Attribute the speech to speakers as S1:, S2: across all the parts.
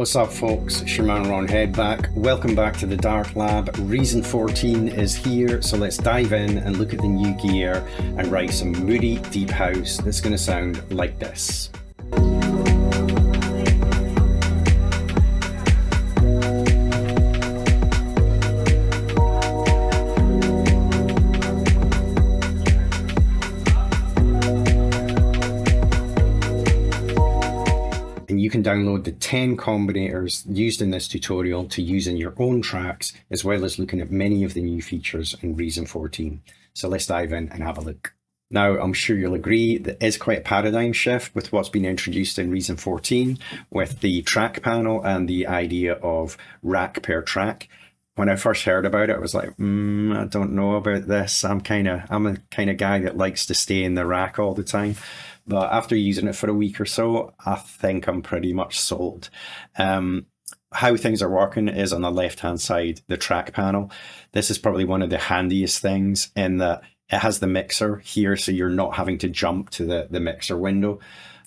S1: What's up folks, it's your man Ron Headback. Welcome back to the Dark Lab. Reason 14 is here, so let's dive in and look at the new gear and write some moody deep house that's going to sound like this. And you can download the 10 combinators used in this tutorial to use in your own tracks, as well as looking at many of the new features in Reason 14. So let's dive in and have a look. Now, I'm sure you'll agree that is quite a paradigm shift with what's been introduced in Reason 14 with the track panel and the idea of rack per track. When I first heard about it, I was like, I don't know about this. I'm a kind of guy that likes to stay in the rack all the time. But after using it for a week or so, I think I'm pretty much sold. How things are working is on the left-hand side, the track panel. This is probably one of the handiest things in that it has the mixer here, so you're not having to jump to the mixer window.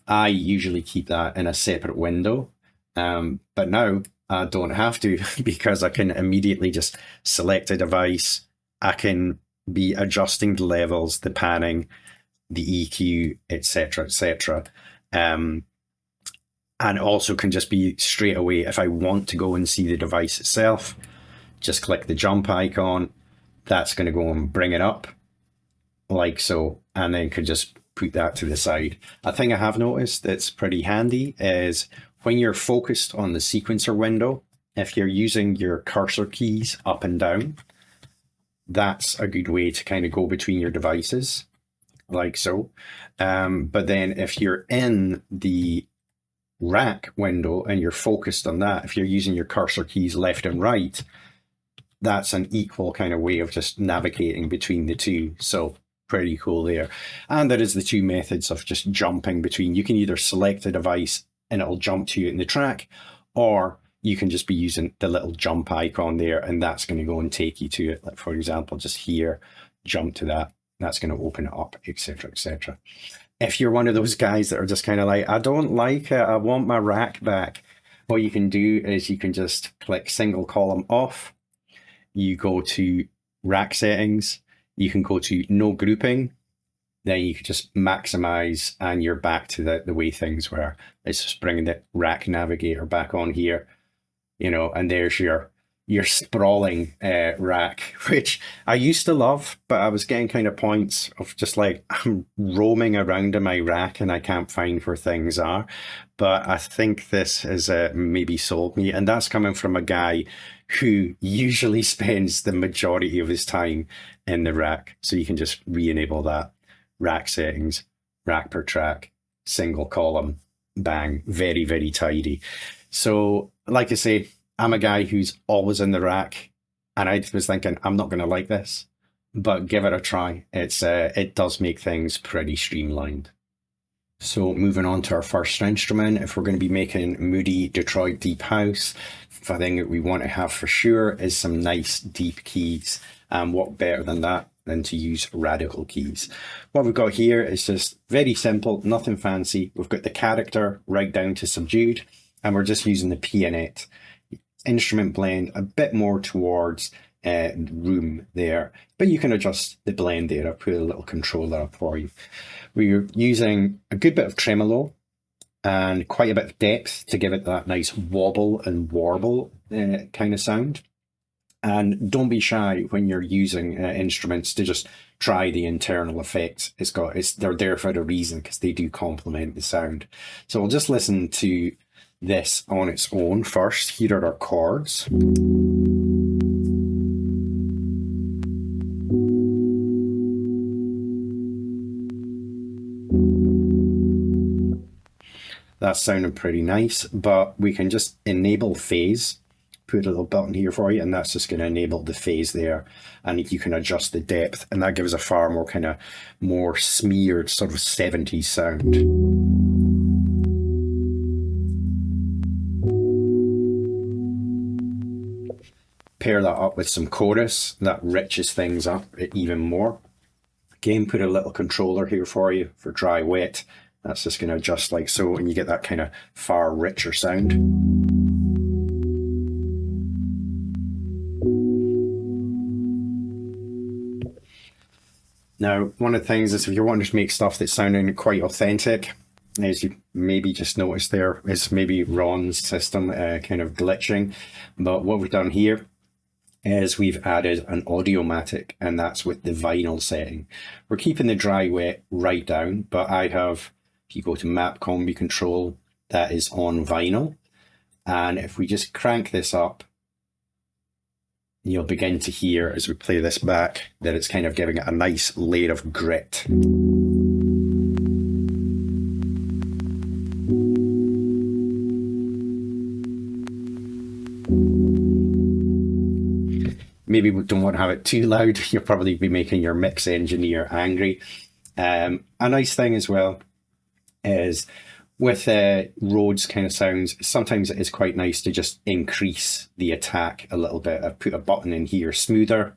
S1: I usually keep that in a separate window, but now I don't have to because I can immediately just select a device. I can be adjusting the levels, the panning, the EQ, etc., etc. And also can just be straight away, if I want to go and see the device itself, just click the jump icon. That's going to go and bring it up like so, and then could just put that to the side. A thing I have noticed that's pretty handy is when you're focused on the sequencer window, if you're using your cursor keys up and down, that's a good way to kind of go between your devices, like so. But then if you're in the rack window and you're focused on that, if you're using your cursor keys left and right, that's an equal kind of way of just navigating between the two. So pretty cool there. And there is the two methods of just jumping between. You can either select a device and it'll jump to you in the track, or you can just be using the little jump icon there and that's going to go and take you to it. Like for example, just here, jump to that. That's going to open it up, etc., etc. If you're one of those guys that are just kind of like, I don't like it, I want my rack back, what you can do is you can just click single column off. You go to rack settings. You can go to no grouping. Then you can just maximize and you're back to the way things were. It's just bringing the rack navigator back on here, you know, and there's your sprawling rack, which I used to love, but I was getting kind of points of just like I'm roaming around in my rack and I can't find where things are. But I think this has maybe sold me, and that's coming from a guy who usually spends the majority of his time in the rack. So you can just re-enable that. Rack settings, rack per track, single column, bang, very, very tidy. So like I say, I'm a guy who's always in the rack, and I was thinking, I'm not going to like this, but give it a try. It does make things pretty streamlined. So moving on to our first instrument, if we're going to be making moody Detroit deep house, the thing that we want to have for sure is some nice deep keys. And what better than that than to use radical keys? What we've got here is just very simple, nothing fancy. We've got the character right down to subdued, and we're just using the pianette. Instrument blend a bit more towards room there, but you can adjust the blend there. I've put a little controller up for you. We're using a good bit of tremolo and quite a bit of depth to give it that nice wobble and warble kind of sound. And don't be shy when you're using instruments to just try the internal effects. They're there for a reason, because they do complement the sound. So we'll just listen to this on its own first. Here are our chords. That's sounding pretty nice, but we can just enable phase. Put a little button here for you, and that's just going to enable the phase there, and you can adjust the depth, and that gives a far more kind of more smeared sort of 70s sound. Pair that up with some chorus, that riches things up even more. Again, put a little controller here for you for dry wet. That's just going to adjust like so, and you get that kind of far richer sound. Now, one of the things is if you're wanting to make stuff that's sounding quite authentic, as you maybe just noticed there, is maybe Ron's system kind of glitching. But what we've done here is we've added an Audiomatic, and that's with the vinyl setting. We're keeping the dry wet right down, but I have, if you go to map combi control, that is on vinyl. And if we just crank this up, you'll begin to hear as we play this back that it's kind of giving it a nice layer of grit. Maybe we don't want to have it too loud. You'll probably be making your mix engineer angry. A nice thing as well is with Rhodes kind of sounds, sometimes it is quite nice to just increase the attack a little bit. I've put a button in here, smoother,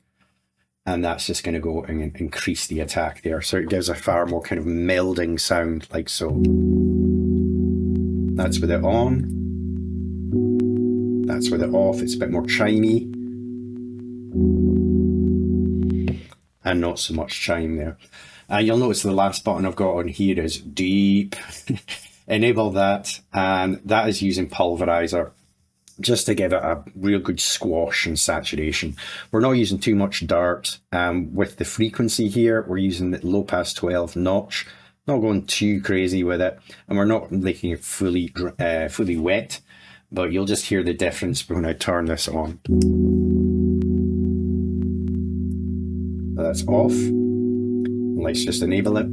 S1: and that's just going to go and increase the attack there. So it gives a far more kind of melding sound, like so. That's with it on. That's with it off. It's a bit more chimey. And not so much chime there. You'll notice the last button I've got on here is deep. Enable that, and that is using Pulveriser just to give it a real good squash and saturation. We're not using too much dart. With the frequency here, we're using the low pass 12 notch, not going too crazy with it, and we're not making it fully wet, but you'll just hear the difference when I turn this on. That's off. Let's just enable it.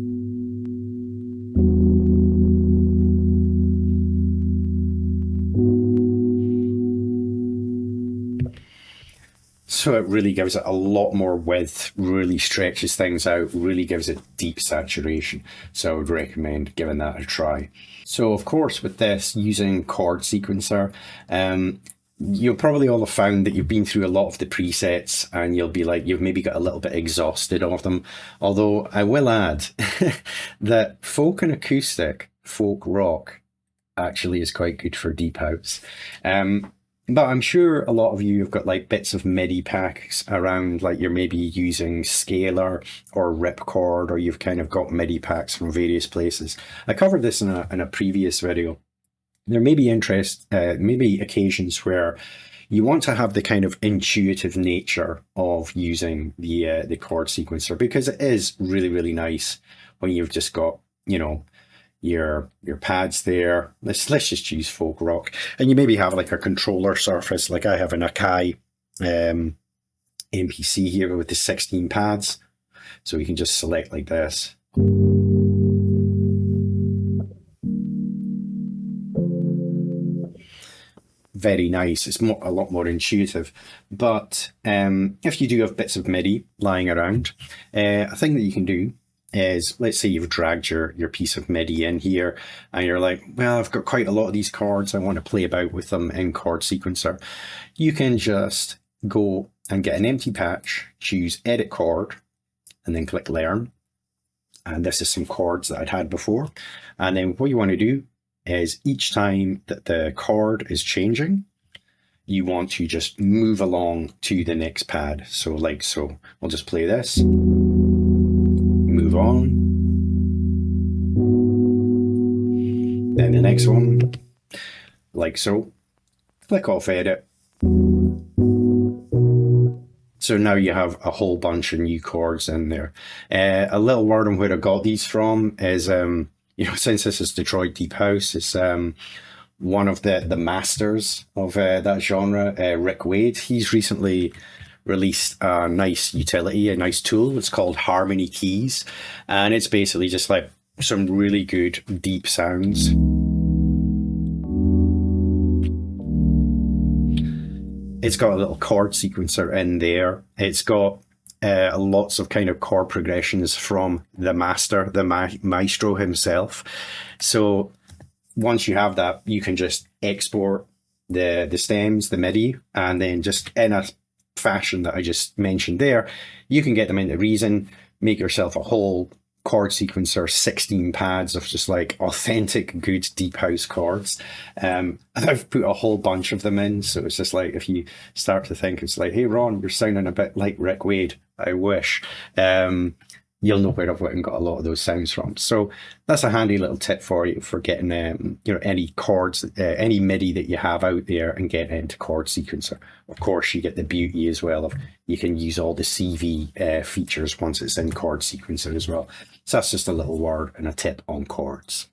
S1: So it really gives it a lot more width, really stretches things out, really gives it deep saturation. So I would recommend giving that a try. So of course, with this, using chord sequencer, you'll probably all have found that you've been through a lot of the presets and you'll be like, you've maybe got a little bit exhausted of them. Although I will add that folk and acoustic, folk rock, actually is quite good for deep house. But I'm sure a lot of you have got like bits of MIDI packs around, like you're maybe using Scalar or Ripcord, or you've kind of got MIDI packs from various places. I covered this in a previous video. There may be maybe occasions where you want to have the kind of intuitive nature of using the chord sequencer, because it is really, really nice when you've just got, you know, your pads there. Let's just use folk rock, and you maybe have like a controller surface, like I have an Akai MPC here with the 16 pads, so we can just select like this. Very nice. It's a lot more intuitive. But if you do have bits of MIDI lying around, a thing that you can do is, let's say you've dragged your piece of MIDI in here and you're like, well, I've got quite a lot of these chords, I want to play about with them in chord sequencer. You can just go and get an empty patch, choose edit chord, and then click learn. And this is some chords that I'd had before. And then what you want to do is each time that the chord is changing, you want to just move along to the next pad. So like so, we'll just play this. Move on. Then the next one, like so. Click off edit. So now you have a whole bunch of new chords in there. A little word on where I got these from is, you know, since this is Detroit Deep House, it's one of the masters of that genre, Rick Wade. He's recently released a nice utility, a nice tool. It's called Harmony Keys, and it's basically just like some really good deep sounds. It's got a little chord sequencer in there. It's got lots of kind of chord progressions from the master, the maestro himself. So once you have that, you can just export the stems, the MIDI, and then just in a fashion that I just mentioned there, you can get them into Reason, make yourself a whole chord sequencer, 16 pads of just like authentic good deep house chords. I've put a whole bunch of them in, so it's just like, if you start to think, it's like, hey Ron, you're sounding a bit like Rick Wade, I wish. you'll know where I've went and got a lot of those sounds from. So that's a handy little tip for you for getting any chords, any MIDI that you have out there and getting into chord sequencer. Of course, you get the beauty as well of you can use all the CV features once it's in chord sequencer as well. So that's just a little word and a tip on chords.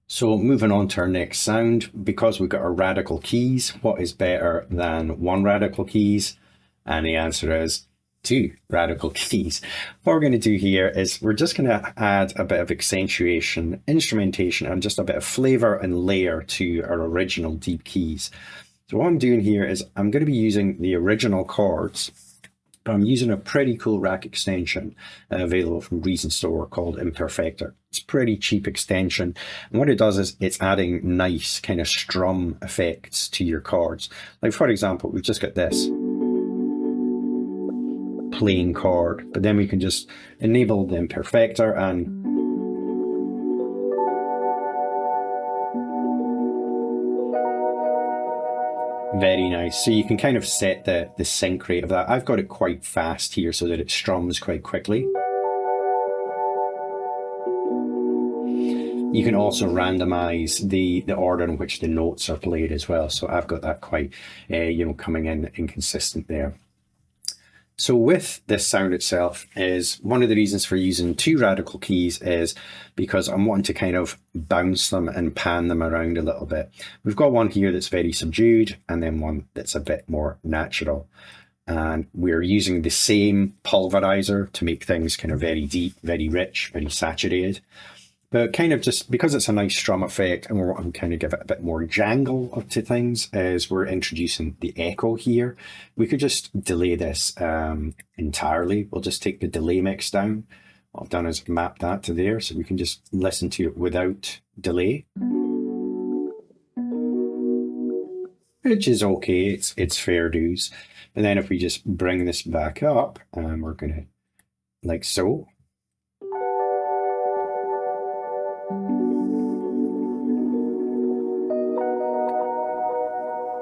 S1: So moving on to our next sound, because we've got our radical keys, what is better than one radical keys? And the answer is 2 radical keys. What we're going to do here is we're just going to add a bit of accentuation, instrumentation, and just a bit of flavor and layer to our original deep keys. So what I'm doing here is I'm going to be using the original chords, but I'm using a pretty cool rack extension available from Reason Store called Imperfector. It's a pretty cheap extension. And what it does is it's adding nice kind of strum effects to your chords. Like for example, we've just got this plain chord, but then we can just enable the Imperfector and very nice. So you can kind of set the sync rate of that. I've got it quite fast here so that it strums quite quickly. You can also randomize the order in which the notes are played as well. So I've got that quite, coming in inconsistent there. So with this sound itself is one of the reasons for using 2 radical keys is because I'm wanting to kind of bounce them and pan them around a little bit. We've got one here that's very subdued and then one that's a bit more natural. And we're using the same pulverizer to make things kind of very deep, very rich, very saturated. But kind of just because it's a nice strum effect and we're wanting to kind of give it a bit more jangle to things as we're introducing the echo here, we could just delay this entirely. We'll just take the delay mix down. What I've done is map that to there so we can just listen to it without delay. Which is okay, it's fair dues. And then if we just bring this back up, we're going to, like so.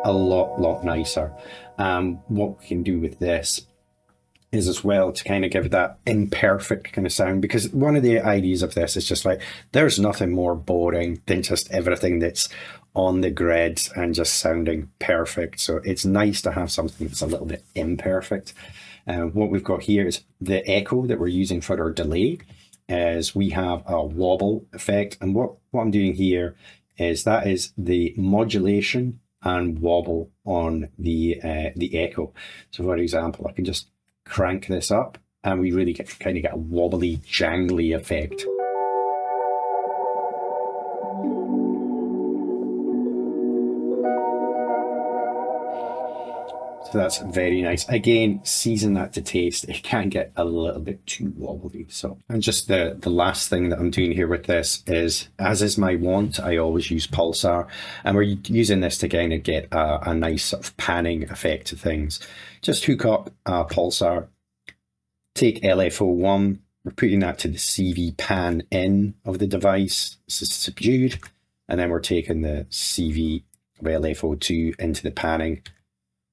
S1: A lot nicer. What we can do with this is as well to kind of give it that imperfect kind of sound, because one of the ideas of this is just like there's nothing more boring than just everything that's on the grid and just sounding perfect. So it's nice to have something that's a little bit imperfect. What we've got here is the echo that we're using for our delay is we have a wobble effect, and what I'm doing here is that is the modulation and wobble on the echo. So for example, I can just crank this up and we really kind of get a wobbly, jangly effect. So that's very nice. Again, season that to taste. It can get a little bit too wobbly. So, and just the last thing that I'm doing here with this is, as is my wont, I always use Pulsar, and we're using this to kind of get a nice sort of panning effect to things. Just hook up Pulsar, take LFO1, we're putting that to the CV pan in of the device. This is subdued, and then we're taking the CV of LFO2 into the panning.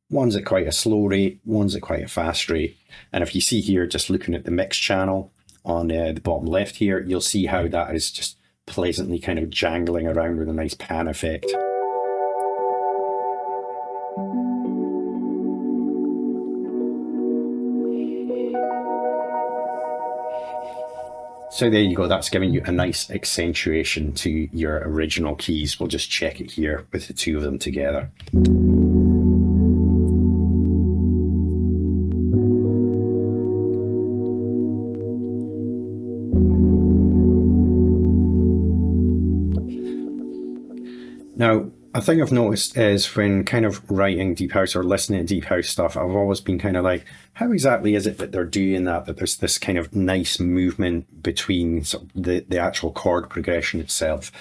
S1: One's at quite a slow rate, one's at quite a fast rate. And if you see here, just looking at the mix channel on the bottom left here, you'll see how that is just pleasantly kind of jangling around with a nice pan effect. So there you go, that's giving you a nice accentuation to your original keys. We'll just check it here with the 2 of them together. Now, a thing I've noticed is when kind of writing deep house or listening to deep house stuff, I've always been kind of like, how exactly is it that they're doing that there's this kind of nice movement between sort of the actual chord progression itself?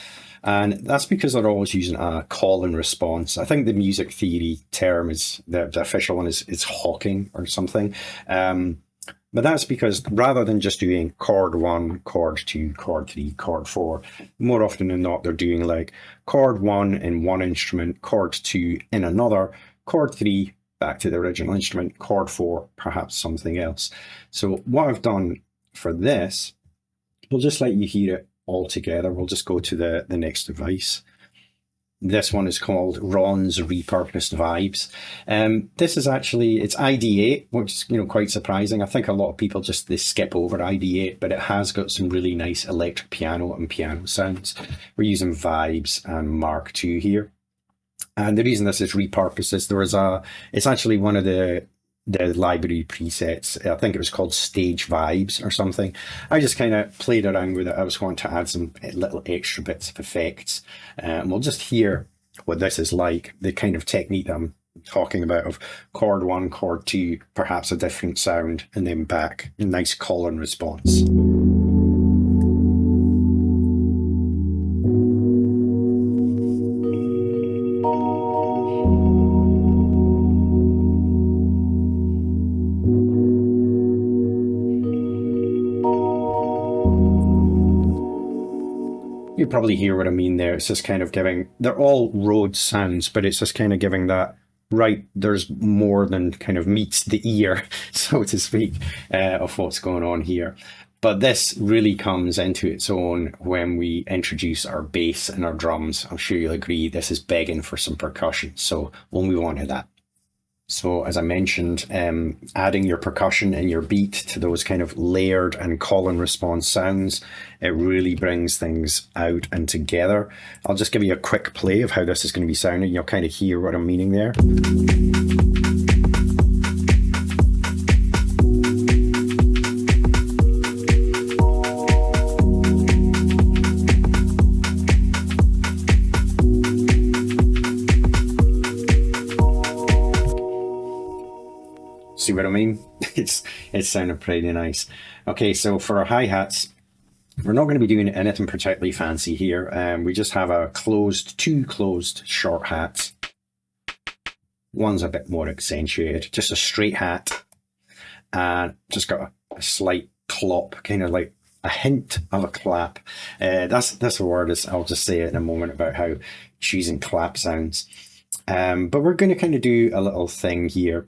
S1: And that's because they're always using a call and response. I think the music theory term is, the official one is hawking or something. But that's because rather than just doing chord 1, chord 2, chord 3, chord 4, more often than not, they're doing like chord 1 in one instrument, chord 2 in another, chord 3 back to the original instrument, chord 4, perhaps something else. So what I've done for this, we'll just let you hear it all together. We'll just go to the next device. This one is called Ron's Repurposed Vibes. This is actually, it's ID8, which is, you know, quite surprising. I think a lot of people just, they skip over ID8, but it has got some really nice electric piano and piano sounds. We're using Vibes and Mark II here. And the reason this is repurposed is there was it's actually one of the library presets. I think it was called Stage Vibes or something. I just kind of played around with it. I was wanting to add some little extra bits of effects. And we'll just hear what this is like, the kind of technique that I'm talking about of chord 1, chord 2, perhaps a different sound, and then back, a nice call and response. You probably hear what I mean there. It's just kind of giving, they're all Rhodes sounds, but it's just kind of giving that, right, there's more than kind of meets the ear, so to speak, of what's going on here. But this really comes into its own when we introduce our bass and our drums. I'm sure you'll agree this is begging for some percussion, so we'll move on to that. So as I mentioned, adding your percussion and your beat to those kind of layered and call and response sounds, it really brings things out and together. I'll just give you a quick play of how this is going to be sounding. You'll kind of hear what I'm meaning there. See what I mean? It's sounding pretty nice. Okay, so for our hi-hats, we're not going to be doing anything particularly fancy here. We just have two closed short hats. One's a bit more accentuated, just a straight hat, and just got a slight clop, kind of like a hint of a clap. That's a word. I'll just say it in a moment about how choosing clap sounds. But we're going to kind of do a little thing here.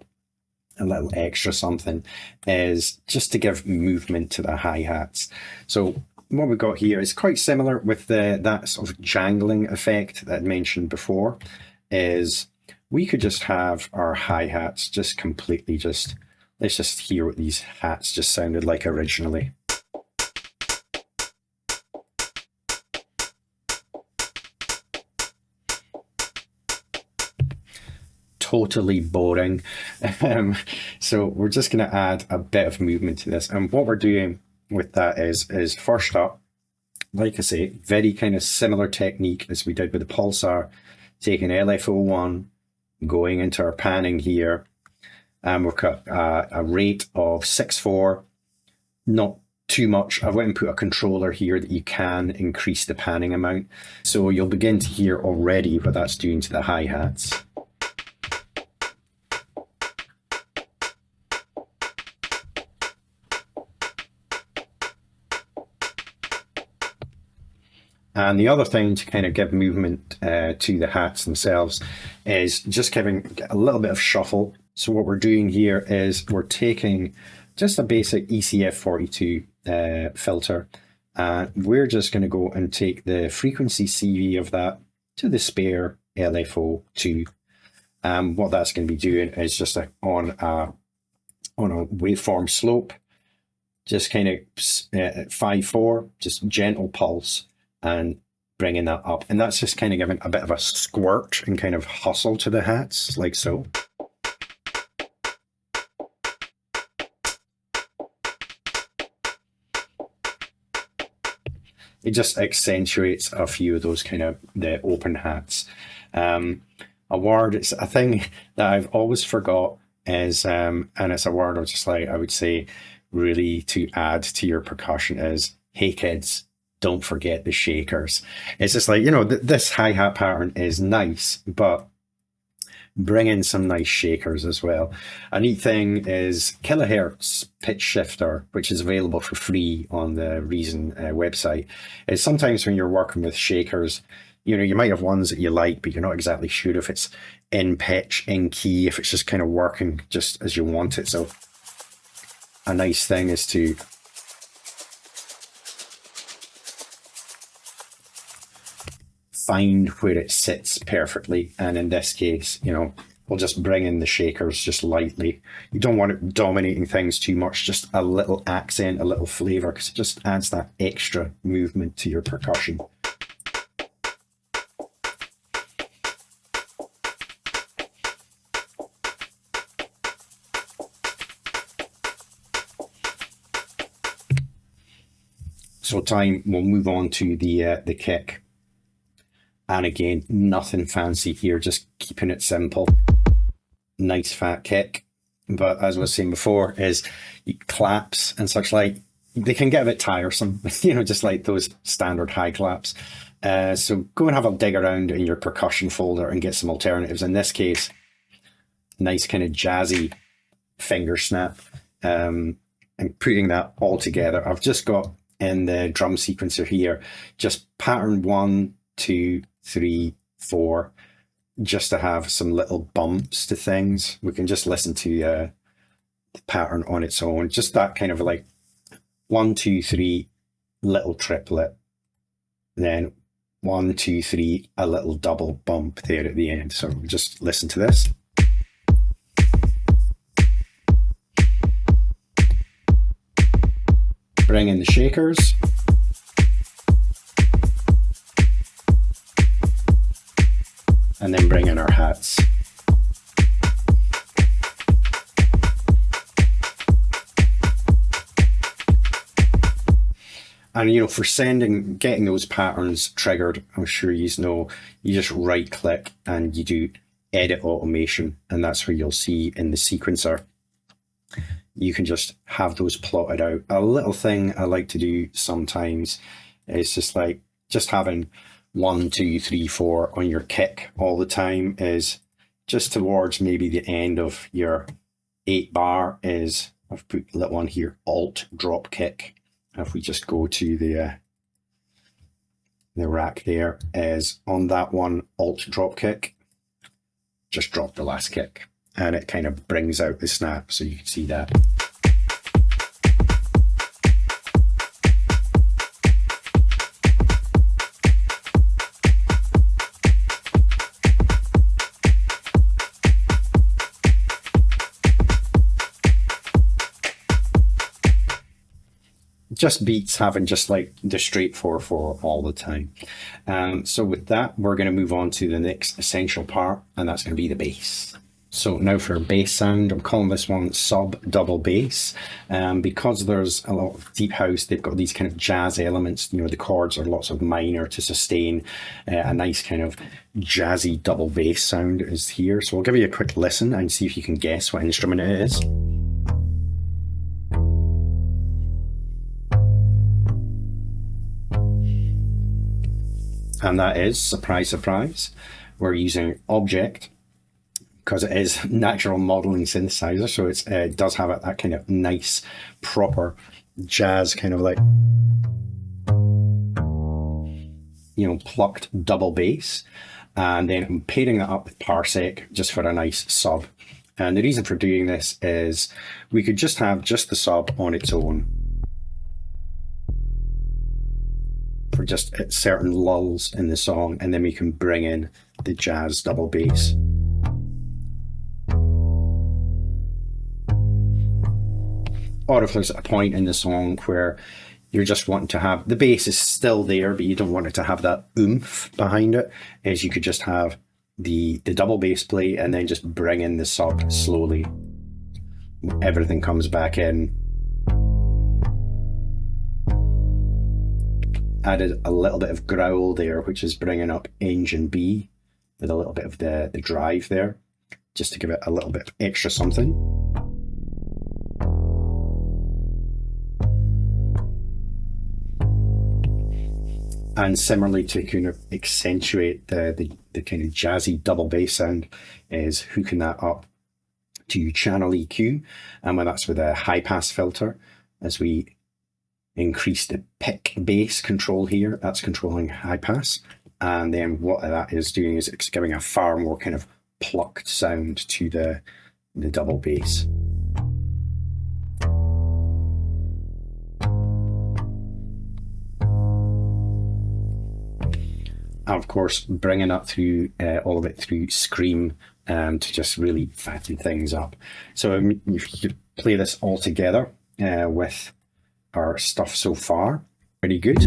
S1: A little extra something is just to give movement to the hi-hats. So what we've got here is quite similar with that sort of jangling effect that I mentioned before, is we could just have our hi-hats just completely let's just hear what these hats just sounded like originally. Totally boring. So we're just going to add a bit of movement to this. And what we're doing with that is first up, like I say, very kind of similar technique as we did with the Pulsar, taking LFO1, going into our panning here, and we've got a rate of 6/4, not too much. I went and put a controller here that you can increase the panning amount. So you'll begin to hear already what that's doing to the hi-hats. And the other thing to kind of give movement to the hats themselves is just giving a little bit of shuffle. So what we're doing here is we're taking just a basic ECF42 filter. We're just going to go and take the frequency CV of that to the spare LFO2. What that's going to be doing is just on a waveform slope, just kind of 5/4, just gentle pulse, and bringing that up. And that's just kind of giving a bit of a squirt and kind of hustle to the hats, like so. It just accentuates a few of those kind of the open hats. A word, it's a thing that I've always forgot is, and it's a word I would say really to add to your percussion is, hey kids, don't forget the shakers. It's just like, you know, this hi-hat pattern is nice, but bring in some nice shakers as well. A neat thing is kilohertz pitch shifter, which is available for free on the Reason website. Is sometimes when you're working with shakers, you know, you might have ones that you like, but you're not exactly sure if it's in pitch, in key, if it's just kind of working just as you want it. So a nice thing is to find where it sits perfectly. And in this case, you know, we'll just bring in the shakers just lightly. You don't want it dominating things too much, just a little accent, a little flavor, because it just adds that extra movement to your percussion. So we'll move on to the kick. And again, nothing fancy here, just keeping it simple. Nice fat kick. But as I was saying before, is claps and such like, they can get a bit tiresome, you know, just like those standard high claps. So go and have a dig around in your percussion folder and get some alternatives. In this case, nice kind of jazzy finger snap. And putting that all together, I've just got in the drum sequencer here, just pattern 1, 2, 3, 4, just to have some little bumps to things. We can just listen to the pattern on its own, just that kind of like 1, 2, 3, little triplet, then 1, 2, 3, a little double bump there at the end. So just listen to this. Bring in the shakers. And then bring in our hats. And, you know, for getting those patterns triggered, I'm sure you know, you just right click and you do edit automation. And that's where you'll see in the sequencer, you can just have those plotted out. A little thing I like to do sometimes is just having 1, 2, 3, 4 on your kick all the time, is just towards maybe the end of your 8 bar is, I've put a little one here, alt drop kick. If we just go to the rack there, is on that one alt drop kick, just drop the last kick and it kind of brings out the snap, so you can see that. Just beats having just like the straight 4/4 all the time. So with that, we're going to move on to the next essential part, and that's going to be the bass. So now for bass sound, I'm calling this one sub double bass. Because there's a lot of deep house, they've got these kind of jazz elements. You know, the chords are lots of minor to sustain a nice kind of jazzy double bass sound is here. So I'll give you a quick listen and see if you can guess what instrument it is. And that is, surprise, surprise, we're using Object, because it is natural modeling synthesizer. So it does have that kind of nice, proper jazz kind of like, you know, plucked double bass. And then I'm pairing that up with Parsec just for a nice sub. And the reason for doing this is we could just have just the sub on its own, for just certain lulls in the song, and then we can bring in the jazz double bass. Or if there's a point in the song where you're just wanting to have, the bass is still there, but you don't want it to have that oomph behind it, is you could just have the double bass play and then just bring in the sub slowly. Everything comes back in. Added a little bit of growl there, which is bringing up engine B with a little bit of the drive there, just to give it a little bit of extra something. And similarly, to kind of accentuate the kind of jazzy double bass sound, is hooking that up to channel EQ, and when that's with a high pass filter, as we increase the pick bass control here, that's controlling high pass. And then what that is doing is it's giving a far more kind of plucked sound to the double bass. of course, bringing up through all of it through Scream to just really fatten things up. So if you play this all together with our stuff so far, pretty good.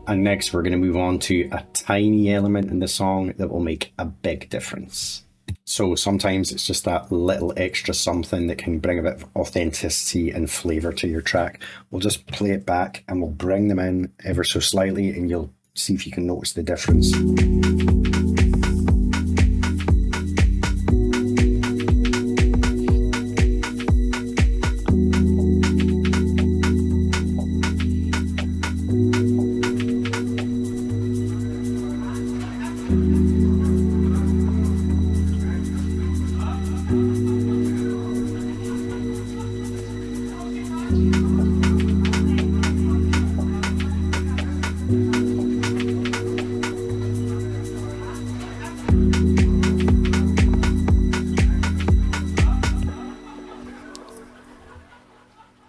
S1: And next we're going to move on to a tiny element in the song that will make a big difference. So sometimes it's just that little extra something that can bring a bit of authenticity and flavour to your track. We'll just play it back and we'll bring them in ever so slightly and you'll see if you can notice the difference.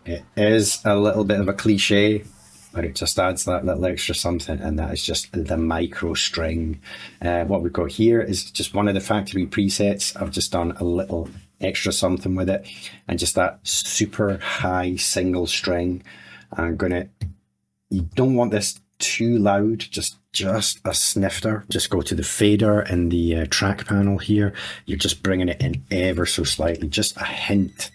S1: It is a little bit of a cliche, but it just adds that little extra something, and that is just the micro string. What we've got here is just one of the factory presets. I've just done a little extra something with it, and just that super high single string. You don't want this too loud, just a snifter. Just go to the fader in the track panel here. You're just bringing it in ever so slightly, just a hint.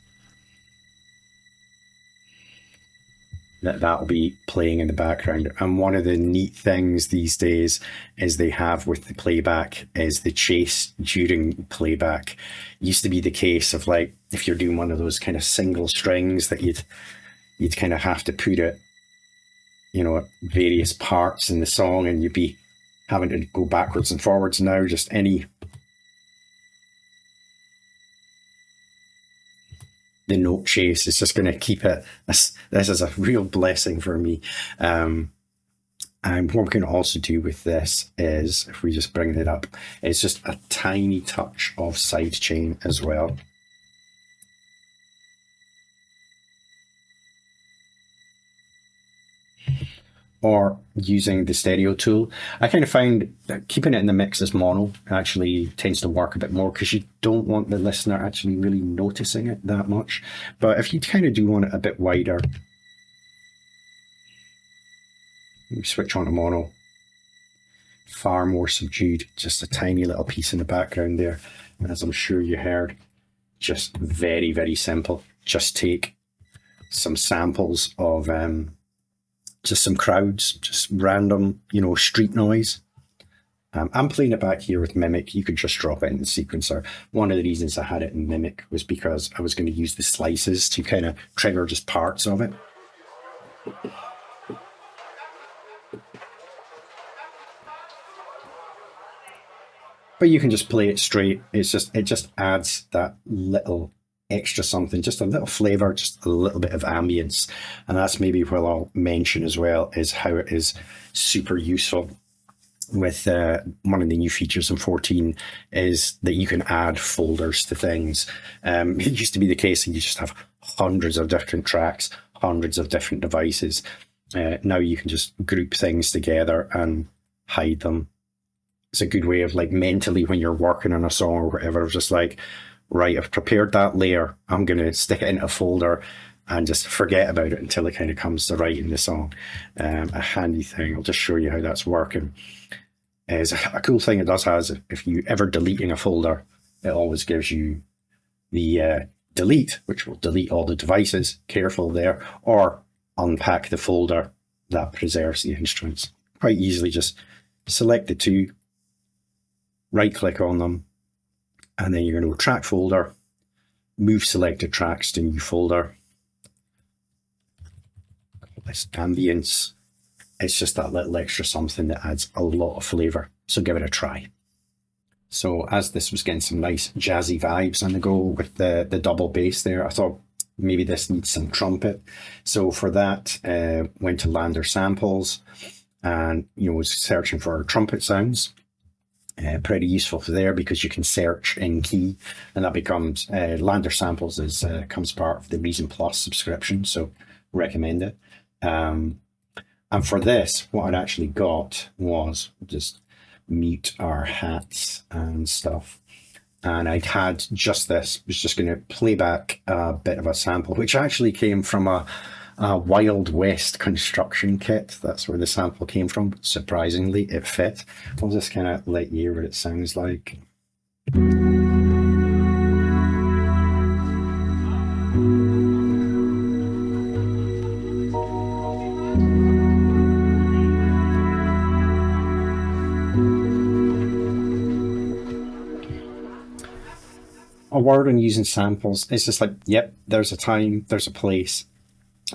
S1: That'll be playing in the background. And one of the neat things these days is they have with the playback is the chase during playback. It used to be the case of like, if you're doing one of those kind of single strings that you'd kind of have to put it, you know, at various parts in the song, and you'd be having to go backwards and forwards. Now just the note chase is just going to keep it. This is a real blessing for me. And what we can also do with this is, if we just bring it up, it's just a tiny touch of sidechain as well. Or using the stereo tool. I kind of find that keeping it in the mix as mono actually tends to work a bit more, because you don't want the listener actually really noticing it that much. But if you kind of do want it a bit wider, you switch on to mono, far more subdued, just a tiny little piece in the background there. And as I'm sure you heard, just very, very simple. Just take some samples of just some crowds, just random, you know, street noise. I'm playing it back here with Mimic. You could just drop it in the sequencer. One of the reasons I had it in Mimic was because I was going to use the slices to kind of trigger just parts of it. But you can just play it straight. It just adds that little extra something, just a little flavor, just a little bit of ambience. And that's maybe what I'll mention as well, is how it is super useful with one of the new features in 14 is that you can add folders to things. It used to be the case that you just have hundreds of different tracks, hundreds of different devices. Now you can just group things together and hide them. It's a good way of, like, mentally when you're working on a song or whatever, just like, right, I've prepared that layer, I'm going to stick it in a folder and just forget about it until it kind of comes to writing the song. A handy thing, I'll just show you how that's working, is a cool thing it does has, if you ever deleting a folder, it always gives you the delete, which will delete all the devices, careful there, or unpack the folder that preserves the instruments. Quite easily just select the two, right click on them, and then you're going to go track folder, move selected tracks to new folder. This ambience, it's just that little extra something that adds a lot of flavour. So give it a try. So as this was getting some nice jazzy vibes on the go with the double bass there, I thought maybe this needs some trumpet. So for that, went to Lander Samples and was searching for trumpet sounds. Pretty useful for there because you can search in key, and that becomes Lander Samples comes part of the Reason Plus subscription, so recommend it. And for this, what I'd actually got was just mute our hats and stuff, and I'd had just this. Was just going to play back a bit of a sample, which actually came from a Wild West construction kit. That's where the sample came from. Surprisingly, it fit. I'll just kind of let you hear what it sounds like. A word on using samples, it's just like, yep, there's a time, there's a place.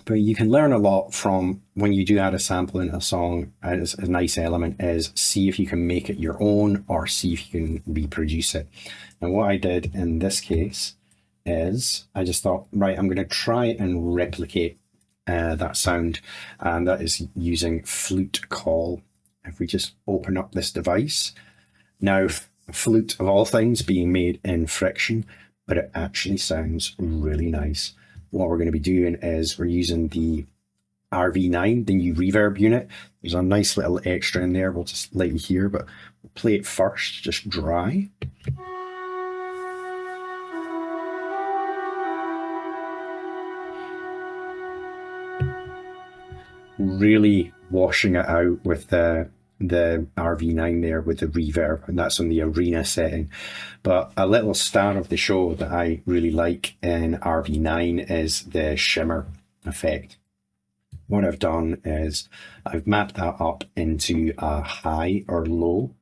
S1: But you can learn a lot from when you do add a sample in a song. As a nice element is see if you can make it your own or see if you can reproduce it. And what I did in this case is I just thought, right, I'm going to try and replicate that sound, and that is using Flute Call. If we just open up this device, now flute of all things being made in friction, but it actually sounds really nice. What we're going to be doing is we're using the RV9, the new reverb unit. There's a nice little extra in there. We'll just let you hear, but we'll play it first, just dry. Really washing it out with the RV9 there with the reverb, and that's on the arena setting. But a little star of the show that I really like in RV9 is the shimmer effect. What I've done is I've mapped that up into a high or low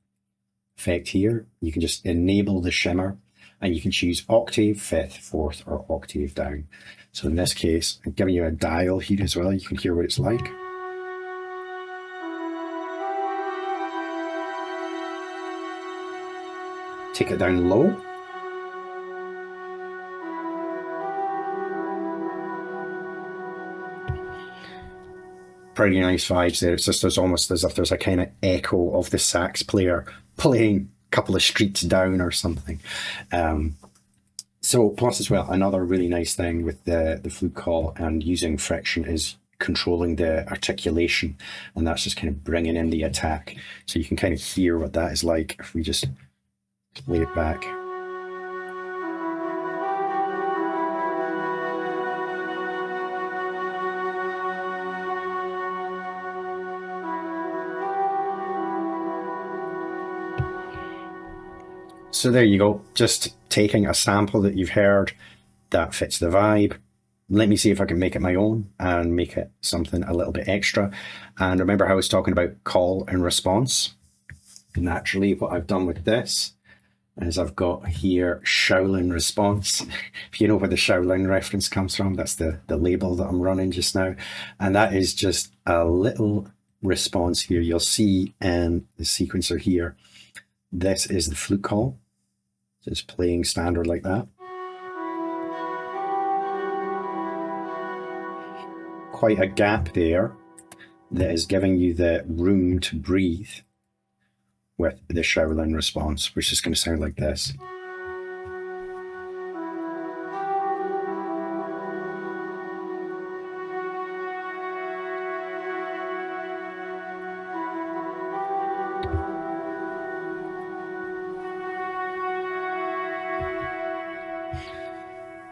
S1: effect here. You can just enable the shimmer, and you can choose octave, fifth, fourth, or octave down. So in this case, I'm giving you a dial here as well. You can hear what it's like. Take it down low. Pretty nice vibes there. It's just almost as if there's a kind of echo of the sax player playing a couple of streets down or something. So plus as well, another really nice thing with the flute call and using friction is controlling the articulation, and that's just kind of bringing in the attack. So you can kind of hear what that is like if we just play it back. So there you go, just taking a sample that you've heard that fits the vibe. Let me see if I can make it my own and make it something a little bit extra. And remember how I was talking about call and response? Naturally, what I've done with this is I've got here Shaolin response. If you know where the Shaolin reference comes from, that's the label that I'm running just now. And that is just a little response here. You'll see in the sequencer here, this is the flute call. Just playing standard like that. Quite a gap there that is giving you the room to breathe with the Shaolin response, which is going to sound like this.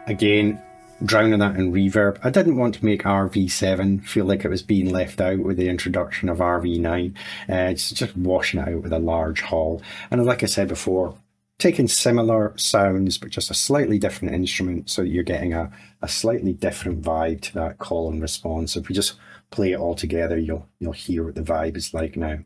S1: Again, drowning that in reverb. I didn't want to make RV7 feel like it was being left out with the introduction of RV9. It's just washing it out with a large haul. And like I said before, taking similar sounds, but just a slightly different instrument, so that you're getting a slightly different vibe to that call and response. If we just play it all together, you'll hear what the vibe is like now.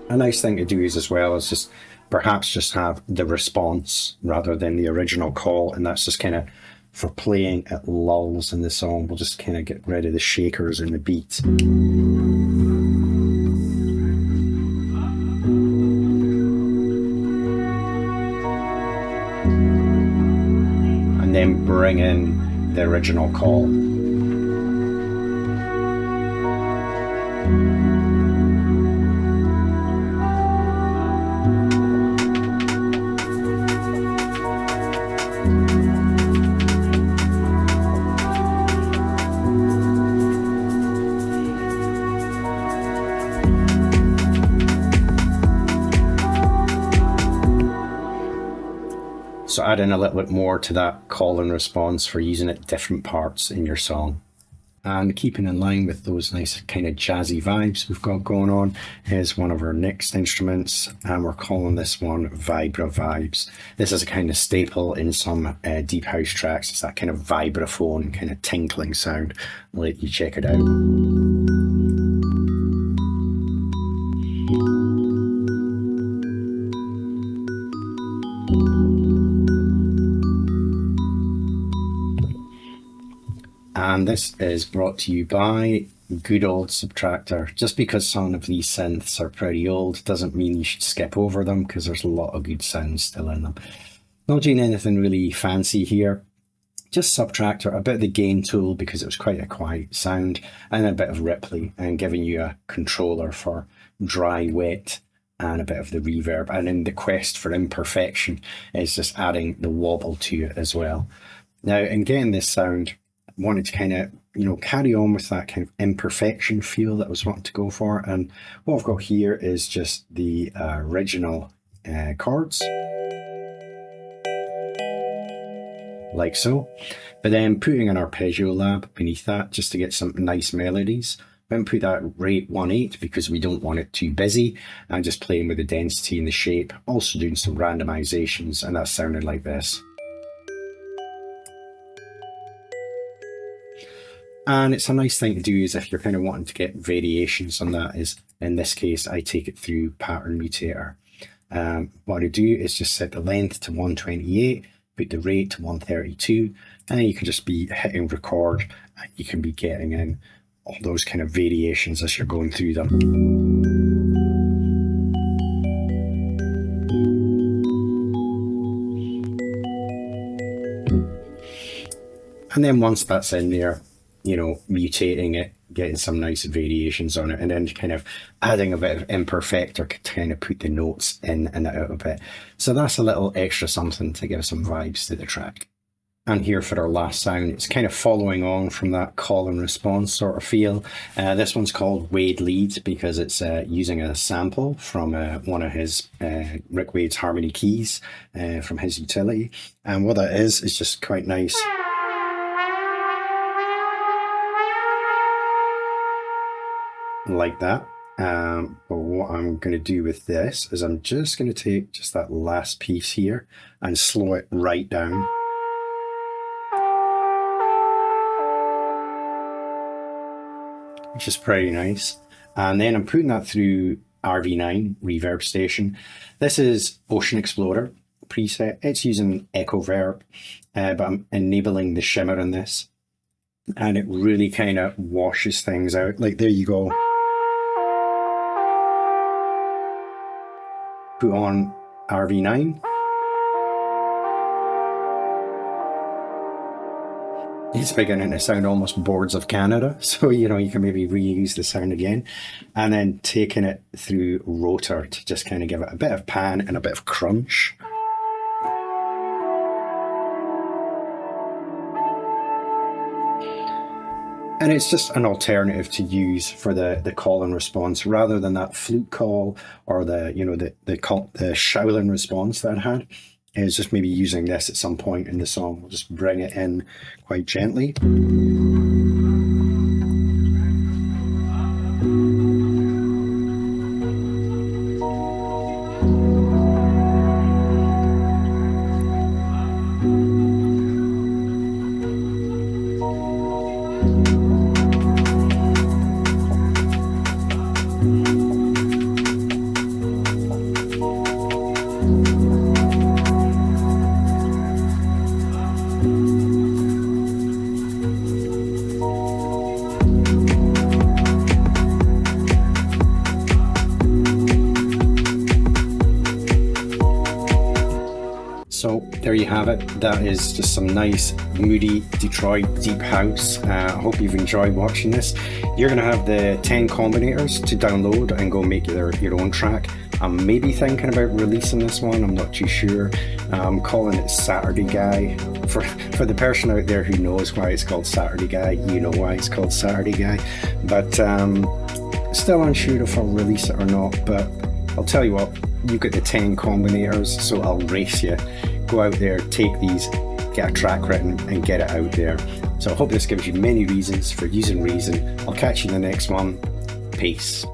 S1: A nice thing to do is as well is just perhaps just have the response rather than the original call, and that's just kind of for playing at lulls in the song. We'll just kind of get rid of the shakers and the beats. then bring in the original call. So add in a little bit more to that call and response for using it different parts in your song. And keeping in line with those nice kind of jazzy vibes we've got going on is one of our next instruments, and we're calling this one Vibraphone Vibes. This is a kind of staple in some deep house tracks. It's that kind of vibraphone kind of tinkling sound. I'll let you check it out. And this is brought to you by good old Subtractor. Just because some of these synths are pretty old doesn't mean you should skip over them, because there's a lot of good sounds still in them. Not doing anything really fancy here, just Subtractor, a bit of the gain tool because it was quite a quiet sound, and a bit of Ripley, and giving you a controller for dry, wet, and a bit of the reverb. And in the quest for imperfection is just adding the wobble to it as well. Now, in getting this sound, wanted to kind of, you know, carry on with that kind of imperfection feel that I was wanting to go for. And what I've got here is just the original chords, like so, but then putting an arpeggio lab beneath that just to get some nice melodies. Then put that rate 1/8 because we don't want it too busy, and just playing with the density and the shape, also doing some randomizations, and that sounded like this. And it's a nice thing to do is if you're kind of wanting to get variations on that, is in this case, I take it through pattern mutator. What I do is just set the length to 128, put the rate to 132, and then you can just be hitting record, and you can be getting in all those kind of variations as you're going through them. And then once that's in there, you know, mutating it, getting some nice variations on it, and then kind of adding a bit of Imperfector to kind of put the notes in and out a bit. So that's a little extra something to give some vibes to the track. And here for our last sound, it's kind of following on from that call and response sort of feel. This one's called Wade Lead because it's using a sample from one of his Rick Wade's harmony keys from his utility. And what that is just quite nice. Like that. But what I'm going to do with this is I'm just going to take just that last piece here and slow it right down. Which is pretty nice. And then I'm putting that through RV9 Reverb Station. This is Ocean Explorer preset. It's using Echo Verb, but I'm enabling the shimmer in this. And it really kind of washes things out. Like, there you go. Put on RV9. It's beginning to sound almost Boards of Canada. So, you know, you can maybe reuse the sound again. And then taking it through Rotor to just kind of give it a bit of pan and a bit of crunch. And it's just an alternative to use for the call and response, rather than that flute call or the, you know, the Shaolin response that I had. Is just maybe using this at some point in the song. We'll just bring it in quite gently. So there you have it. That is just some nice moody Detroit deep house. I hope you've enjoyed watching this. You're going to have the 10 combinators to download and go make your own track. I'm maybe thinking about releasing this one. I'm not too sure. I'm calling it Saturday Guy. For the person out there who knows why it's called Saturday Guy, you know why it's called Saturday Guy. But still unsure if I'll release it or not. But I'll tell you what, you've got the 10 combinators, so I'll race you. Go out there, take these, get a track written and get it out there. So I hope this gives you many reasons for using Reason. I'll catch you in the next one. Peace.